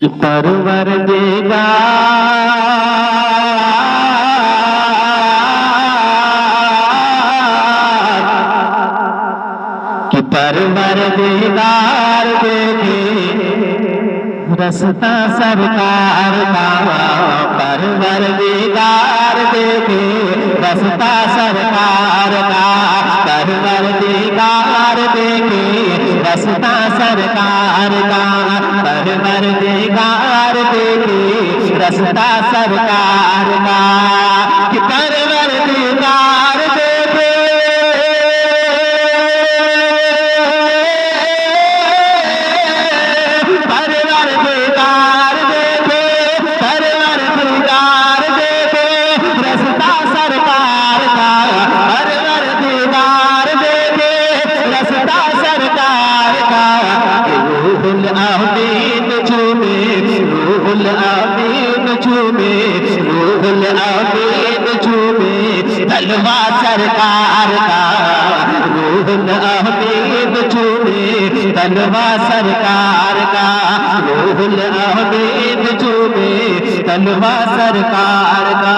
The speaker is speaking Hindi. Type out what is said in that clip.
कि परवरदिगार देखे रस्ता सरकार का, परवरदिगार देखे रस्ता सरकार का, परवरदिगार देखे रस्ता सरकार का, परवरदिगार देखे रस्ता सरकार का। कि परवरदिगार देखे रस्ता सरकार का, परवरदिगार देखे रस्ता सरकार का। रूहुल आमीन झूमे, रूहुल आमीन झूमे, रूहुल आमीन झूमे तलवा सरकार का, रूहुल आमीन झूमे तलवा सरकार का, रूहुल आमीन झूमे तलवा सरकार का।